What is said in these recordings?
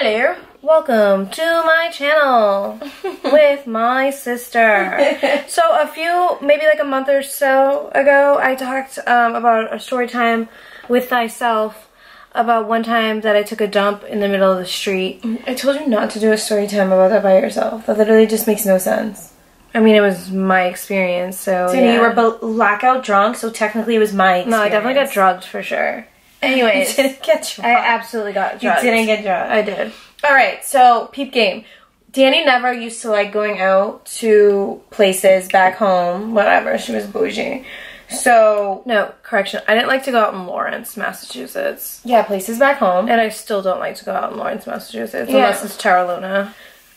Hello, welcome to my channel with my sister. So maybe like a month or so ago, I talked about a story time with thyself about one time that I took a dump in the middle of the street. I told you not to do a story time about that by yourself. That literally just makes no sense. I mean, it was my experience, so yeah. You were blackout drunk, so technically it was my experience. No, I definitely got drugged for sure. Anyways, you didn't get drugged. I absolutely got drugged. You didn't get drugged. I did. Alright, so peep game. Danny never used to like going out to places back home, whatever. She was bougie. So... No, correction. I didn't like to go out in Lawrence, Massachusetts. Yeah, places back home. And I still don't like to go out in Lawrence, Massachusetts, unless it's Terra Luna.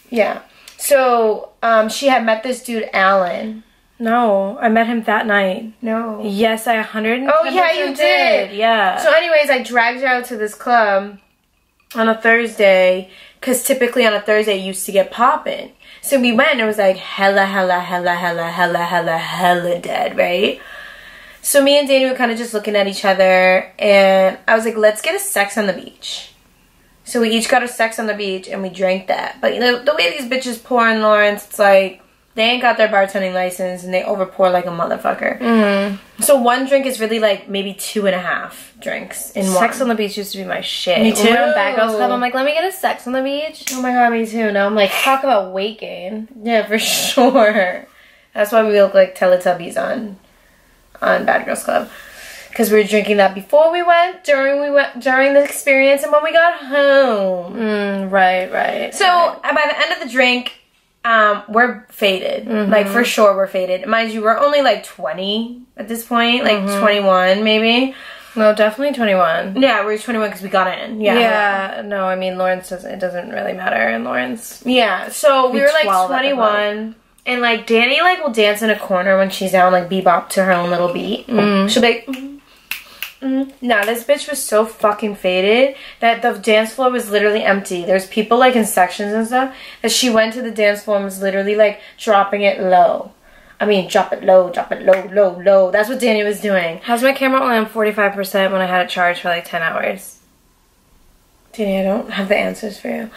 Yeah. So, she had met this dude, Alan. No, I met him that night. No. Yes, I 100%. Oh, yeah, you did. Yeah. So, anyways, I dragged her out to this club on a Thursday, because typically on a Thursday, it used to get poppin'. So, we went, and it was like hella dead, right? So, me and Danny were kind of just looking at each other, and I was like, let's get a sex on the beach. So, we each got a sex on the beach, and we drank that. But, you know, the way these bitches pour in Lawrence, it's like... They ain't got their bartending license, and they overpour like a motherfucker. Mm-hmm. So one drink is really like maybe 2.5 drinks in one. Sex on the beach used to be my shit. Me too. When we were in Bad Girls Club, I'm like, let me get a sex on the beach. Oh my god, me too. Now I'm like, talk about weight gain. Yeah, for sure. That's why we look like Teletubbies on Bad Girls Club. Because we were drinking that before we went, during the experience, and when we got home. Right. So by the end of the drink, we're faded. Mm-hmm. Like, for sure we're faded. Mind you, we're only like 20 at this point. Like, 21 maybe. No, definitely 21. Yeah, we were 21 because we got in. Yeah, no, I mean, Lawrence it doesn't really matter in Lawrence. Yeah, so we were like 21. And like, Danny like will dance in a corner when she's down, like bebop to her own little beat. She'll be like... Nah, this bitch was so fucking faded that the dance floor was literally empty. There's people like in sections and stuff that she went to the dance floor and was literally like dropping it low. I mean, drop it low, low. That's what Danny was doing. How's my camera only on 45% when I had it charged for like 10 hours? Danny, I don't have the answers for you.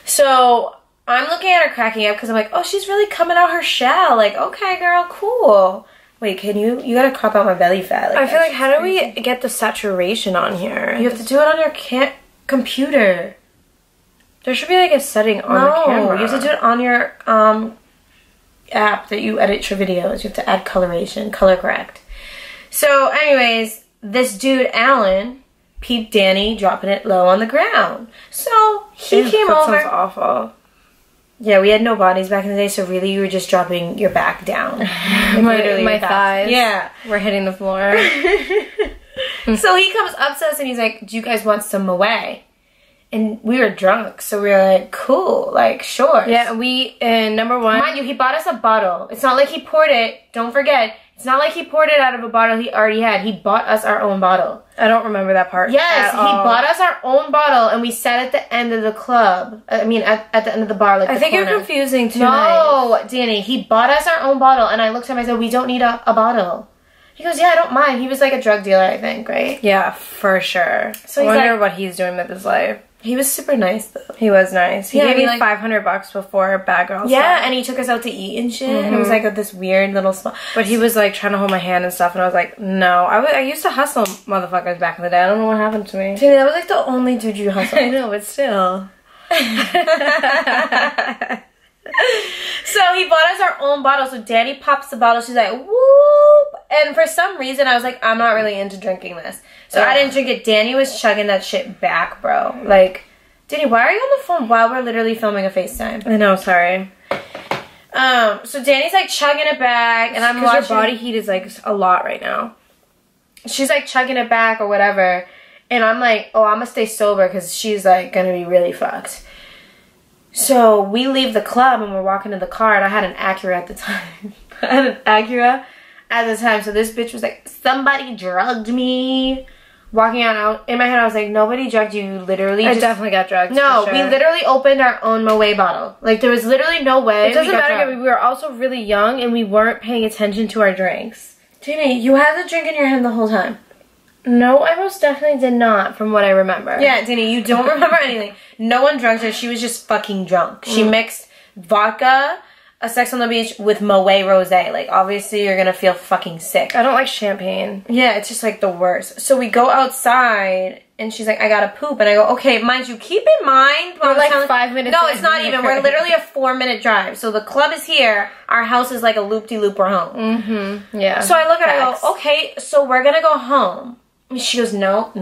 So I'm looking at her cracking up because I'm like, oh, she's really coming out her shell. Like, okay, girl, cool. Wait, can you gotta crop out my belly fat. Like, I feel like, how do we get the saturation on here? You have to do it on your computer. There should be like a setting on the camera. You have to do it on your app that you edit your videos. You have to add coloration, color correct. So anyways, this dude, Alan, peeped Danny dropping it low on the ground. So he came over. That sounds awful. Yeah, we had no bodies back in the day, so really you were just dropping your back down. Like my thighs. Yeah. We're hitting the floor. So he comes up to us and he's like, do you guys want some away? And we were drunk, so we were like, cool, like, sure. Yeah, number one. Mind you, he bought us a bottle. It's not like he poured it, don't forget, it's not like he poured it out of a bottle he already had. He bought us our own bottle. I don't remember that part. Yes, he bought us our own bottle, and we sat at the end of the club. I mean, at the end of the bar, like, I think you're confusing too. No, Danny, he bought us our own bottle, and I looked at him and I said, we don't need a bottle. He goes, yeah, I don't mind. He was like a drug dealer, I think, right? Yeah, for sure. So I wonder what he's doing with his life. He was super nice, though. He was nice. He gave me like, $500 before Bad Girls. Yeah, and he took us out to eat and shit. And it was like this weird little spot. But he was like trying to hold my hand and stuff, and I was like, no. I used to hustle motherfuckers back in the day. I don't know what happened to me. Dude, that was like the only dude you hustled. I know, but still. So he bought us our own bottle. So Danny pops the bottle. She's like, whoop. And for some reason, I was like, I'm not really into drinking this. So I didn't drink it. Danny was chugging that shit back, bro. Like, Danny, why are you on the phone while we're literally filming a FaceTime? I know, sorry. So Danny's like chugging it back. And I'm watching. Because her body heat is like a lot right now. She's like chugging it back or whatever. And I'm like, oh, I'm going to stay sober because she's like going to be really fucked. So we leave the club and we're walking to the car, and I had an Acura at the time. So this bitch was like, somebody drugged me. Walking out in my head, I was like, nobody drugged you. You literally I definitely got drugged. No, for sure. We literally opened our own Moet bottle. Like, there was literally no way. It doesn't matter. We were also really young and we weren't paying attention to our drinks. Jamie, you had the drink in your hand the whole time. No, I most definitely did not, from what I remember. Yeah, Danny, you don't remember anything. No one drugged her. She was just fucking drunk. She mixed vodka, a Sex on the Beach, with Moet Rosé. Like, obviously, you're gonna feel fucking sick. I don't like champagne. Yeah, it's just, like, the worst. So we go outside, and she's like, I gotta poop. And I go, okay, mind you, keep in mind. We're like 5 minutes. No, it's not even. We're literally a 4-minute drive. So the club is here. Our house is like a loop-de-loop. We're home. Mm-hmm. Yeah. So I look at her and I go, okay, so we're gonna go home. And she goes, nope,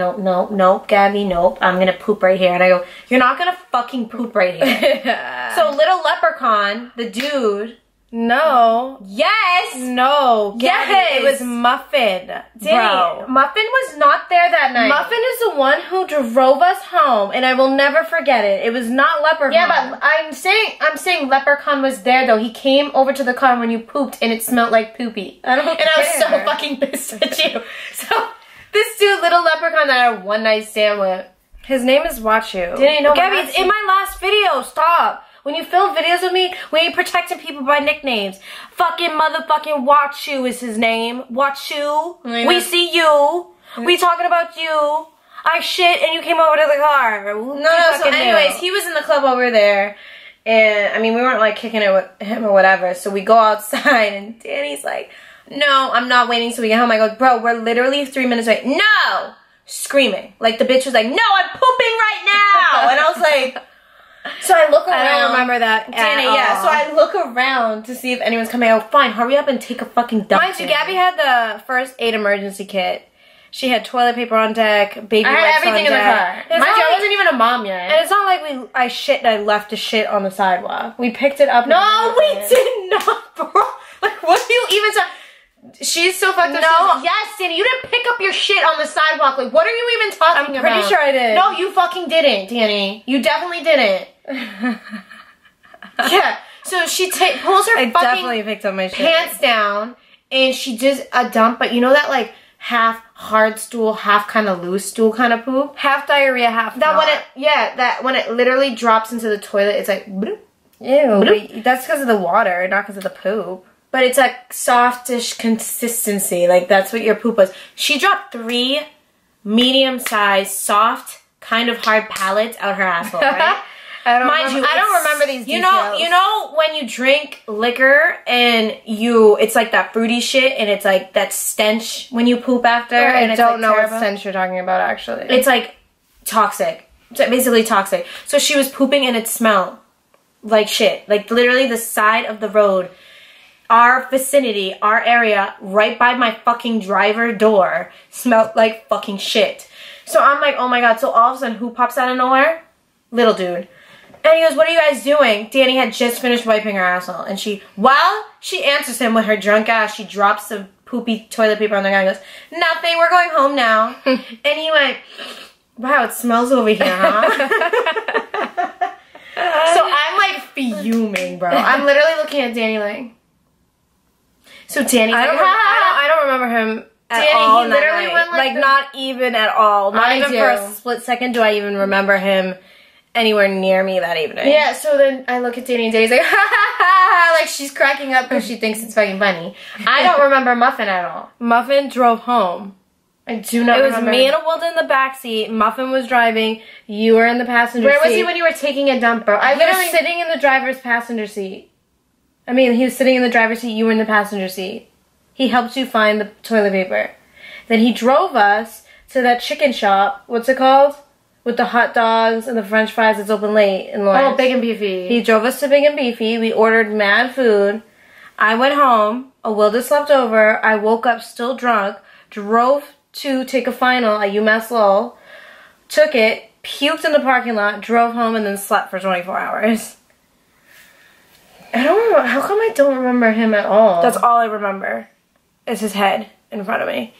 Gabby, nope. I'm gonna poop right here. And I go, you're not gonna fucking poop right here. So little leprechaun, the dude. No. Yes. No. Gabby, Yes. It was Muffin. Bro. Muffin was not there that night. Muffin is the one who drove us home, and I will never forget it. It was not Leprechaun. Yeah, but I'm saying Leprechaun was there though. He came over to the car when you pooped, and it smelled like poopy. I don't care. And I was so fucking pissed at you. So this dude, little leprechaun that I had a one night stand with. His name is Wachu. Didn't you know? Gabby, it's in my last video. Stop. When you film videos with me, we ain't protecting people by nicknames. Fucking motherfucking Wachu is his name. Wachu. We see you. We talking about you. I shit and you came over to the car. No, so anyways, he was in the club over there. And, I mean, we weren't, like, kicking it with him or whatever. So we go outside and Danny's like, no, I'm not waiting till we get home. I go, bro, we're literally 3 minutes away. No! Screaming. Like, the bitch was like, no, I'm pooping right now! And I was like... So I look around. I don't remember that Danny, yeah. So I look around to see if anyone's coming. I go, fine, hurry up and take a fucking dump. Mind you, Gabby had the first aid emergency kit. She had toilet paper on deck, baby wipes on deck. I had everything in the car. Mind you, I wasn't even a mom yet. And it's not like I shit and I left the shit on the sidewalk. We picked it up. No, we did not, bro. Like, what do you even say? She's so fucked up. No. Yes, Danny, you didn't pick up your shit on the sidewalk. Like, what are you even talking about? I'm pretty sure I did. No, you fucking didn't, Danny. You definitely didn't. Yeah. So she pulls her I fucking definitely picked up my shit. Pants down, and she does a dump. But you know that, like, half hard stool, half kind of loose stool kind of poop? Half diarrhea, half that not. When it literally drops into the toilet, it's like, bloop. Ew, bloop. But that's because of the water, not because of the poop. But it's like softish consistency. Like, that's what your poop was. She dropped 3 medium-sized, soft, kind of hard pellets out her asshole, right? I don't remember these details. You know when you drink liquor and it's like that fruity shit and it's like that stench when you poop after? I don't know terrible? what stench you're talking about, actually. It's like toxic. It's basically toxic. So she was pooping and it smelled like shit. Like, literally the side of the road. Our vicinity, our area, right by my fucking driver door, smelled like fucking shit. So I'm like, oh my god. So all of a sudden, who pops out of nowhere? Little dude. And he goes, what are you guys doing? Danny had just finished wiping her asshole. And she answers him with her drunk ass, she drops the poopy toilet paper on the guy and goes, nothing, we're going home now. And he went, wow, it smells over here, huh? So I'm like fuming, bro. I'm literally looking at Danny like... So Danny, I don't remember him at Danny, all. He literally went like not even at all. Not even for a split second do I even remember him anywhere near me that evening. Yeah. So then I look at Danny and Danny's like, ha ha ha, like she's cracking up because she thinks it's fucking funny. I don't remember Muffin at all. Muffin drove home. I do not remember. It was me and Wilda in the backseat. Muffin was driving. You were in the passenger seat. Where was he when you were taking a dump, bro? I was sitting in the driver's passenger seat. I mean, he was sitting in the driver's seat, you were in the passenger seat. He helped you find the toilet paper. Then he drove us to that chicken shop, what's it called? With the hot dogs and the french fries that's open late in Lawrence. Oh, Big and Beefy. He drove us to Big and Beefy. We ordered mad food. I went home. Wilda slept over. I woke up still drunk. Drove to take a final at UMass Lowell. Took it. Puked in the parking lot. Drove home and then slept for 24 hours. I don't remember. How come I don't remember him at all? That's all I remember. Is his head in front of me.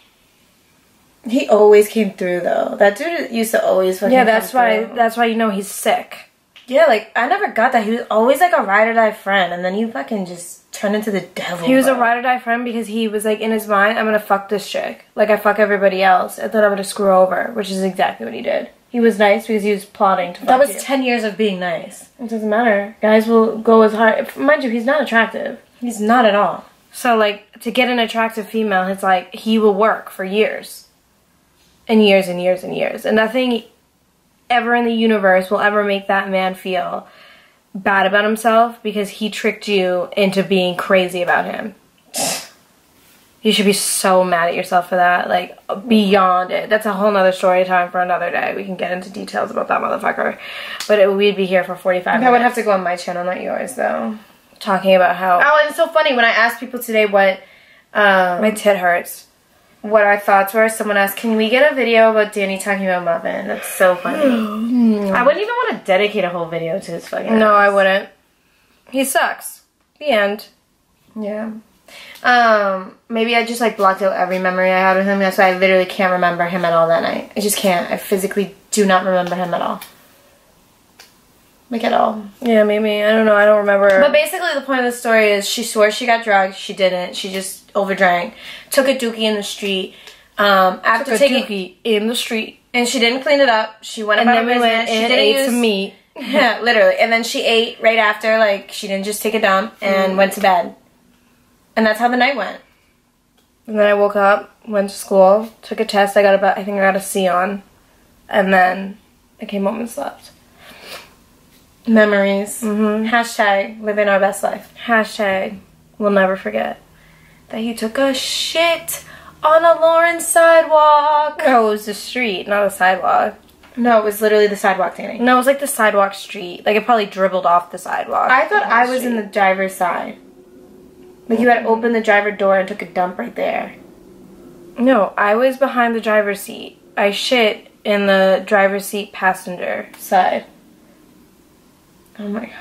He always came through though. That dude used to always fucking that's why you know he's sick. Yeah, like I never got that. He was always like a ride or die friend, and then he fucking just turned into the devil. He was a ride or die friend because he was like in his mind, I'm gonna fuck this chick. Like I fuck everybody else, and then I'm gonna screw over, which is exactly what he did. He was nice because he was plotting to fuck That was you. 10 years of being nice. It doesn't matter. Guys will go as hard. Mind you, he's not attractive. He's not at all. So, like, to get an attractive female, it's like, he will work for years. and years and years and years. And nothing ever in the universe will ever make that man feel bad about himself because he tricked you into being crazy about him. You should be so mad at yourself for that. Like, beyond it. That's a whole nother story time for another day. We can get into details about that motherfucker. But we'd be here for 45 minutes. That would have to go on my channel, not yours, though. Talking about how... Oh, and it's so funny. When I asked people today what... my tit hurts. What our thoughts were, someone asked, can we get a video about Danny talking about Muffin? That's so funny. I wouldn't even want to dedicate a whole video to his fucking No, ass. I wouldn't. He sucks. The end. Yeah. Maybe I just, like, blocked out every memory I had with him. That's why I literally can't remember him at all that night. I just can't. I physically do not remember him at all. Like, at all. Yeah, maybe. I don't know. I don't remember. But basically, the point of the story is she swore she got drugged. She didn't. She just overdrank. Took a dookie in the street. After taking dookie in the street. And she didn't clean it up. She went about her business. She didn't ate some meat. Yeah, literally. And then she ate right after. Like, she didn't just take a dump and went to bed. And that's how the night went. And then I woke up, went to school, took a test. I think I got a C on. And then I came home and slept. Memories. Hashtag living our best life. Hashtag we'll never forget that he took a shit on a Lawrence sidewalk. No, it was the street, not a sidewalk. No, it was literally the sidewalk, Danny. No, it was like the sidewalk street. Like, it probably dribbled off the sidewalk. I thought I was in the driver's side. Like, you had opened the driver door and took a dump right there. No, I was behind the driver's seat. I shit in the driver's seat passenger side. Oh my god.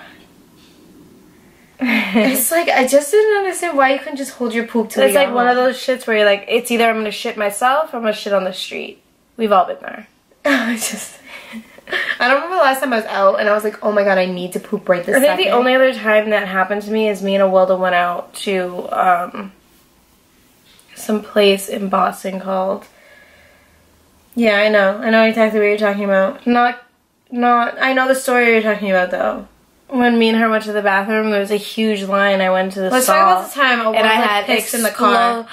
It's like, I just didn't understand why you couldn't just hold your poop till it's like one of those shits where you're like, it's either I'm gonna shit myself or I'm gonna shit on the street. We've all been there. I don't remember the last time I was out and I was like, oh my god, I need to poop right this second. I think the only other time that happened to me is me and Awilda went out to some place in Boston called... Yeah, I know exactly what you're talking about. I know the story you're talking about, though. When me and her went to the bathroom, there was a huge line. I went to the stall. Let's talk about the time and I had pissed in the car.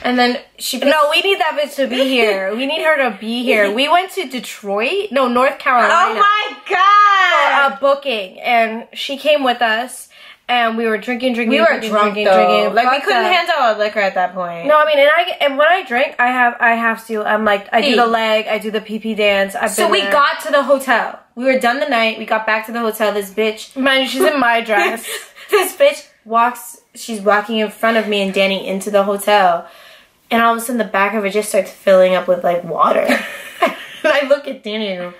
And then she... No, we need that bitch to be here. We need her to be here. We went to Detroit. No, North Carolina. Oh my god! For a booking. And she came with us. And we were drinking. We were drunk, though. Like, we couldn't handle our liquor at that point. No, I mean, and when I drink, I have to. I'm like, I do the leg, I do the pee-pee dance. So we got to the hotel. We were done the night. We got back to the hotel. This bitch... Mind you, she's in my dress. This bitch she's walking in front of me and Danny into the hotel. And all of a sudden, the back of it just starts filling up with, like, water. And I look at Danny and go...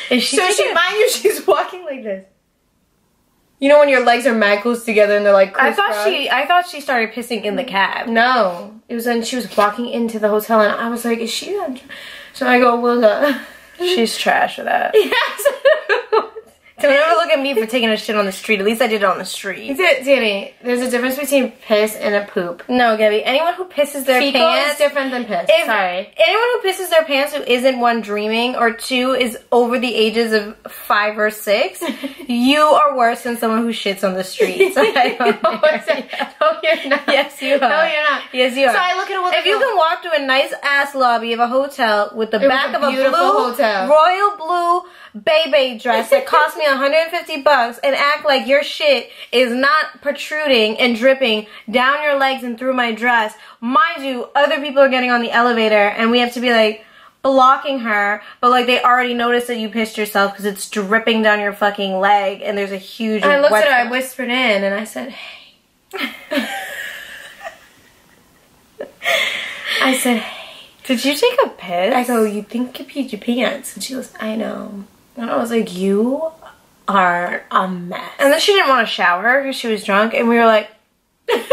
mind you, she's walking like this. You know when your legs are mad close together and they're like... I thought she started pissing in the cab. No. It was when she was walking into the hotel and I was like, is she on... So I go, Wilda. She's trash for that. Yes. Don't ever look at me for taking a shit on the street. At least I did it on the street. Danny, there's a difference between piss and a poop. No, Gabby. Anyone who pisses their Fecal pants... is different than piss. Sorry. Anyone who pisses their pants who isn't, one, dreaming, or two, is over the ages of 5 or 6, you are worse than someone who shits on the street. So I don't No, you're not. Yes, you are. No, you're not. Yes, you are. So I look at if you can walk through a nice-ass lobby of a hotel with the back of a beautiful hotel. Royal blue Bebe dress that cost me $150 and act like your shit is not protruding and dripping down your legs and through my dress. Mind you, other people are getting on the elevator and we have to be like blocking her, but like they already noticed that you pissed yourself because it's dripping down your fucking leg and there's a huge... I looked at her, I whispered in and I said, hey. I said, hey. Did you take a piss? I go, you think you peed your pants? And she goes, I know. And I was like, you are a mess. And then she didn't want to shower because she was drunk, and we were like, get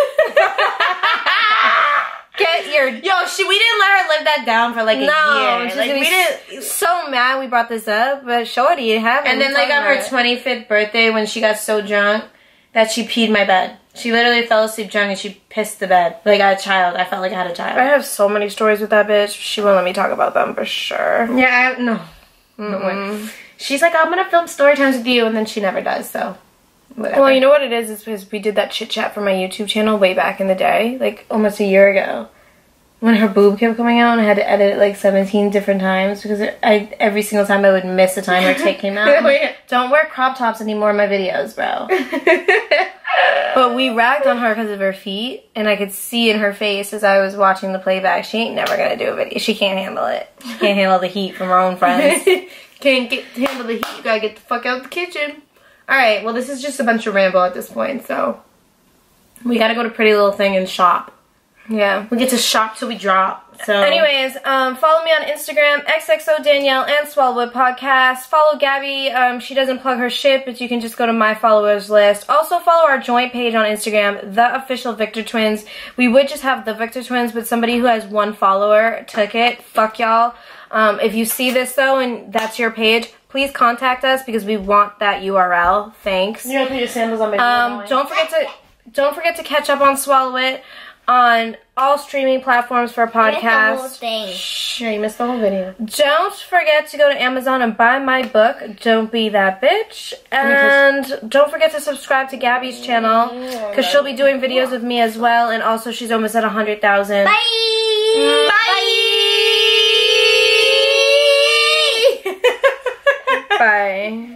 your... Yo, we didn't let her live that down for like a year. Like, we didn't... So mad we brought this up, but shorty, it happened. And then like on her 25th birthday when she got so drunk that she peed my bed. She literally fell asleep drunk and she pissed the bed. Like a child. I felt like I had a child. I have so many stories with that bitch. She won't let me talk about them for sure. Yeah, no. No way. She's like, I'm gonna film story times with you, and then she never does, so whatever. Well, you know what it is because we did that chit chat for my YouTube channel way back in the day, like almost a year ago. when her boob kept coming out and I had to edit it like 17 different times because every single time I would miss the time her tit came out. Don't wear crop tops anymore in my videos, bro. But we ragged on her because of her feet, and I could see in her face as I was watching the playback, she ain't never gonna do a video. She can't handle it. She can't handle the heat from her own friends. Can't handle the heat, you gotta get the fuck out of the kitchen. Alright, well this is just a bunch of ramble at this point, so we gotta go to Pretty Little Thing and shop. Yeah. We get to shop till we drop. So anyways, follow me on Instagram, XXO Danielle and Swellwood Podcast. Follow Gabby. She doesn't plug her shit, but you can just go to my followers list. Also follow our joint page on Instagram, The Official Victor Twins. We would just have The Victor Twins, but somebody who has 1 follower took it. Fuck y'all. If you see this though and that's your page, please contact us because we want that URL. Thanks. You gotta put your sandals on my Don't forget to catch up on Swallow It on all streaming platforms for podcasts. Shh, you missed the whole video. Don't forget to go to Amazon and buy my book, Don't Be That Bitch. And don't forget to subscribe to Gabby's channel because she'll be doing videos with me as well. And also she's almost at 100,000. Bye! Bye! Bye.